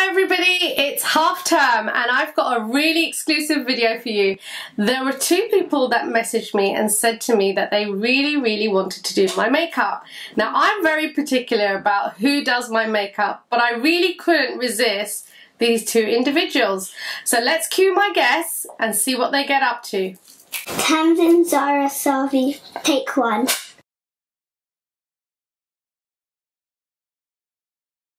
Hi everybody, it's half term and I've got a really exclusive video for you. There were two people that messaged me and said to me that they really wanted to do my makeup. Now I'm very particular about who does my makeup, but I really couldn't resist these two individuals. So let's cue my guests and see what they get up to. Tamsin and Sara, KSAVI, take one.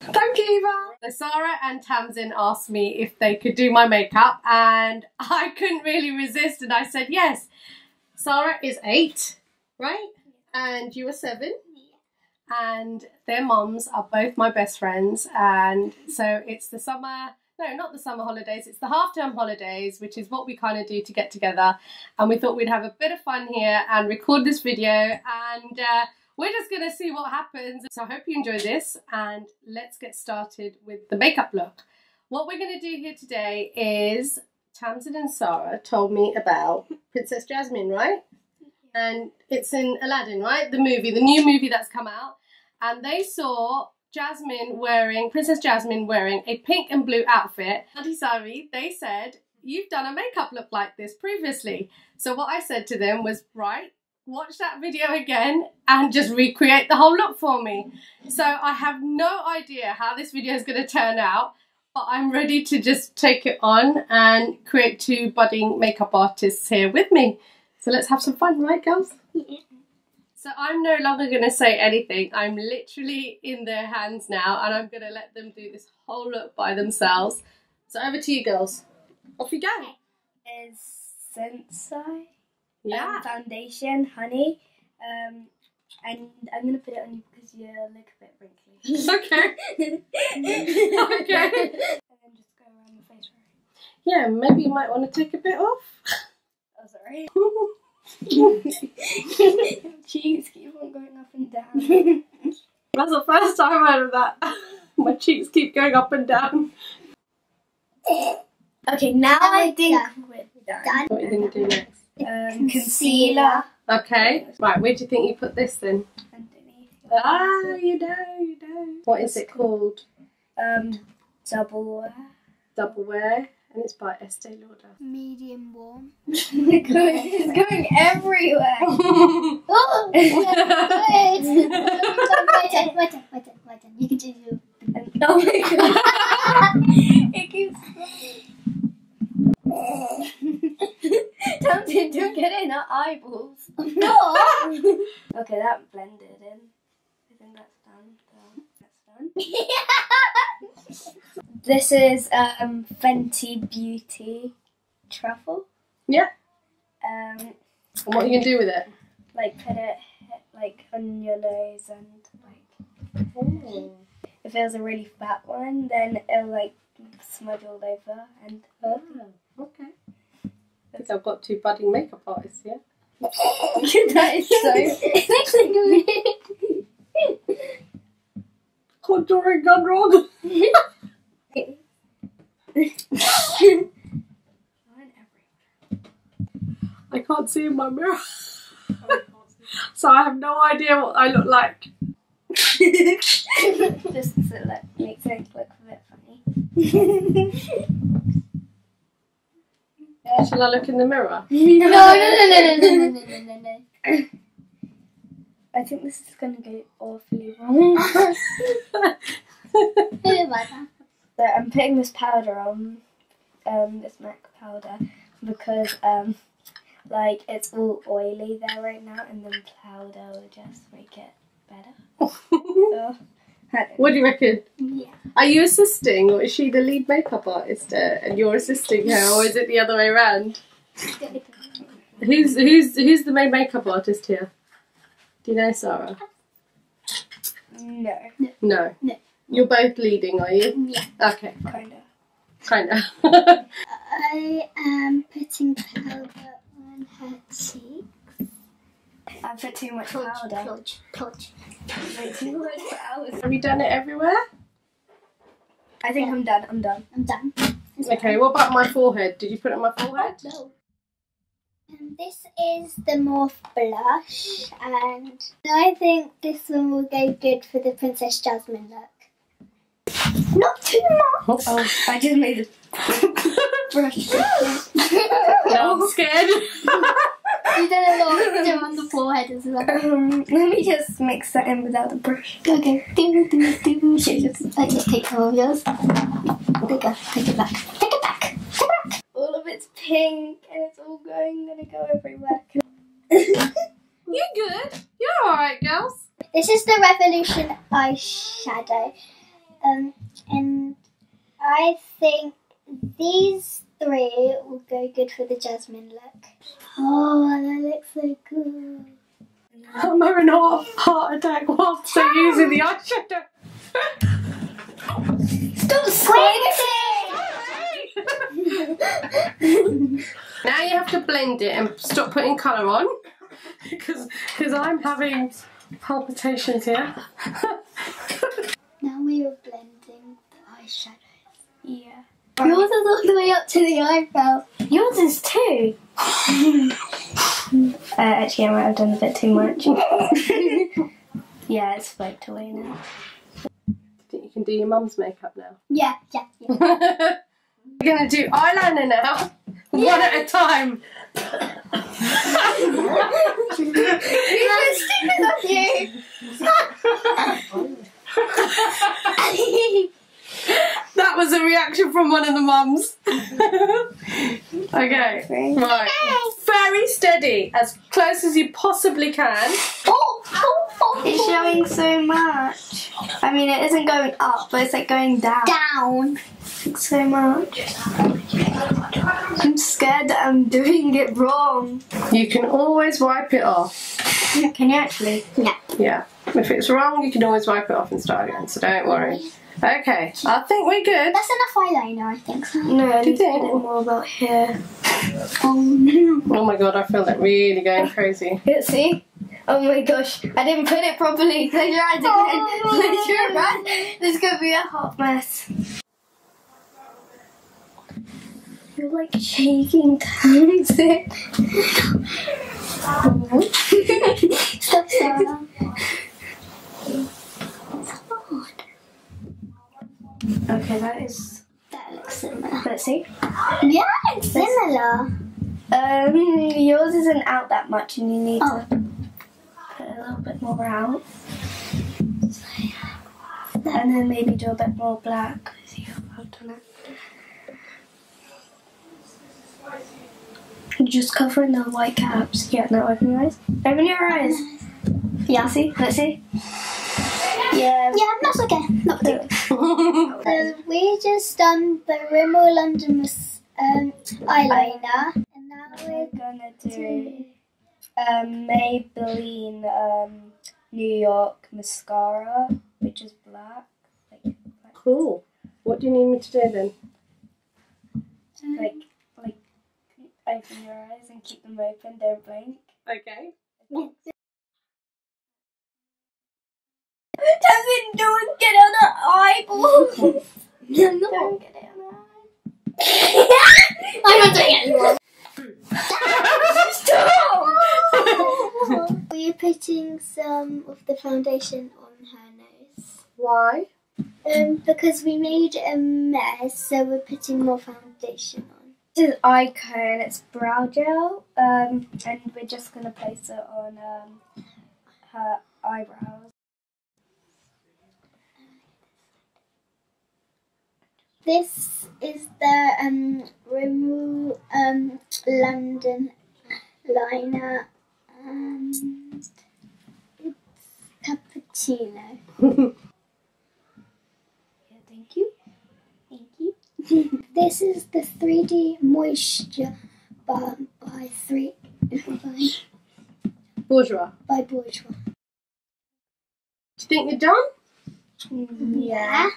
Thank you, Eva. So Sara and Tamsin asked me if they could do my makeup and I couldn't really resist and I said yes. Sara is 8, right? And you are 7. And their moms are both my best friends, and so it's the summer, no, not the summer holidays, it's the half-term holidays, which is what we kind of do to get together, and we thought we'd have a bit of fun here and record this video, and we're just going to see what happens. So I hope you enjoy this, and let's get started with the makeup look. What we're going to do here today is Tamsin and Sara told me about Princess Jasmine, right? And it's in Aladdin, right? The movie, the new movie that's come out. And they saw Princess Jasmine wearing a pink and blue outfit. KSAVI, they said, you've done a makeup look like this previously. So what I said to them was, right, watch that video again and just recreate the whole look for me. So I have no idea how this video is going to turn out, but I'm ready to just take it on and create 2 budding makeup artists here with me. So let's have some fun, right, girls? Yeah. So I'm no longer going to say anything. I'm literally in their hands now, and I'm going to let them do this whole look by themselves. So over to you, girls. Off you go. Is Sensai. Yeah. Foundation, honey. And I'm going to put it on you because you look a bit wrinkly. Okay. Okay. And then just go around the face. Yeah, maybe you might want to take a bit off. Oh, sorry. Cheeks keep on going up and down. That's the first time I heard of that. My cheeks keep going up and down. Okay, now I think we're done. What are you going to do next? Concealer. Okay. Right, where do you think you put this then? Underneath. Ah, you know. What is it called? Double wear. Double Wear. And it's by Estee Lauder. Medium warm. It's going everywhere. Oh, wait. Wait. You can do your... Oh my god. It keeps... Tamsin, don't get it in her eyeballs. No. Okay, that blended in. I think that's done. That's done. This is Fenty Beauty Truffle. Yeah. And what are you going to do with it? Like put it like on your nose and like if it was a really fat one, then it'll like smudge all over and okay. I think I've got 2 budding makeup artists here. That is so Contouring gone wrong. I can't see in my mirror. So I have no idea what I look like. Just so that makes it look a bit funny. Shall I look in the mirror? No. I think this is going to go awfully wrong. So I'm putting this powder on, this MAC powder, because like it's all oily there right now, and then powder will just make it better. So, what do you reckon? Yeah. Are you assisting, or is she the lead makeup artist and you're assisting her, or is it the other way around? Who's the main makeup artist here? Do you know, Sara? No. No. You're both leading, are you? Yeah. Okay. Kinda. I am putting powder on her cheeks. I put too much powder. Plodge. Too much powder. Have you done it everywhere? I think I'm done. Okay, what about my forehead? Did you put it on my forehead? No. This is the Morphe blush, and I think this one will go good for the Princess Jasmine look. Not too much. Oh, I just made a brush. No, I'm scared. You did a lot on the forehead as well. Let me just mix that in without the brush. Okay. I just take some of yours. There you go. Take it back. Take it back. Take it back. All of it's pink and it's all gonna go everywhere. You're good. You're alright, girls. This is the Revolution eyeshadow. And I think these three will go good for the Jasmine look. Oh, that looks so good. I'm having a heart attack whilst they're using the eyeshadow. Stop squinting! Now you have to blend it and stop putting colour on because I'm having palpitations here. Now we are blending the eyeshadows. Yeah. Yours is all the way up to the eyebrow. Yours is too. Actually, I might have done a bit too much. Yeah, it's flaked away now. Do you think you can do your mum's makeup now? Yeah. We're going to do eyeliner now, one at a time. You're stupid of you. That was a reaction from one of the mums. Okay, right. Very steady, as close as you possibly can. It's showing so much. I mean, it isn't going up, but it's like going down. So much. I'm scared that I'm doing it wrong. You can always wipe it off. Can you actually? Yeah. Yeah. If it's wrong, you can always wipe it off and start again, so don't worry. Okay, I think we're good. That's enough eyeliner, I think so. No, I need to put it more about here. Oh no. Oh my god, I feel that really going crazy. See? Oh my gosh, I didn't put it properly. Close your eyes again. Close your eyes. This is going to be a hot mess. You're like shaking Tamsin. Stop, Sarah. Okay, that looks similar. Let's see. Yeah, it's similar. Yours isn't out that much, and you need to put a little bit more out, and then maybe do a bit more black. See how I've done it. Just covering the white caps. Yeah, now open your eyes. Open your eyes. Yeah, see. Let's see. Yeah, that's okay. Not good. We just done the Rimmel London eyeliner, and now we're gonna do Maybelline New York mascara, which is black. Cool. What do you need me to do then? Like open your eyes and keep them open. Don't blink. Okay. Tamsin, don't get on the eyeball. Don't get it on the eye. I'm not doing it anymore. Stop! We're putting some of the foundation on her nose. Why? Because we made a mess, so we're putting more foundation on. This is Eyeko and it's brow gel, and we're just going to place it on her eyebrows. This is the Rimmel London liner, and it's Cappuccino. Yeah, thank you. This is the 3D Moisture Balm by Bourjois. Bourjois. Do you think you're done? Yeah.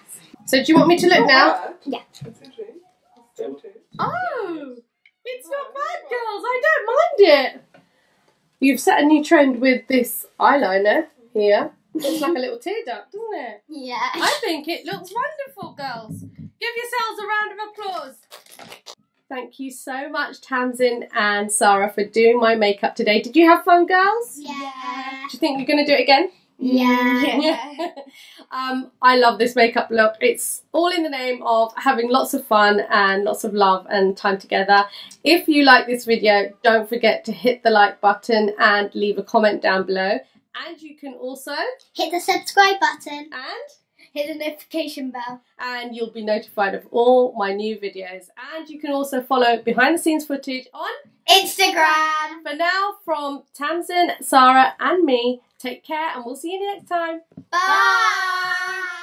So do you want me to look now? Yeah. Oh, it's not bad, girls. I don't mind it. You've set a new trend with this eyeliner here. Looks like a little tear duct, doesn't it? Yeah. I think it looks wonderful, girls. Give yourselves a round of applause. Thank you so much, Tamsin and Sara, for doing my makeup today. Did you have fun, girls? Yeah. Do you think you're going to do it again? Yeah. I love this makeup look. It's all in the name of having lots of fun and lots of love and time together. If you like this video, don't forget to hit the like button and leave a comment down below. And you can also hit the subscribe button and hit the notification bell, and you'll be notified of all my new videos. And you can also follow behind the scenes footage on Instagram. For now, from Tamsin, Sara and me, take care and we'll see you next time. Bye.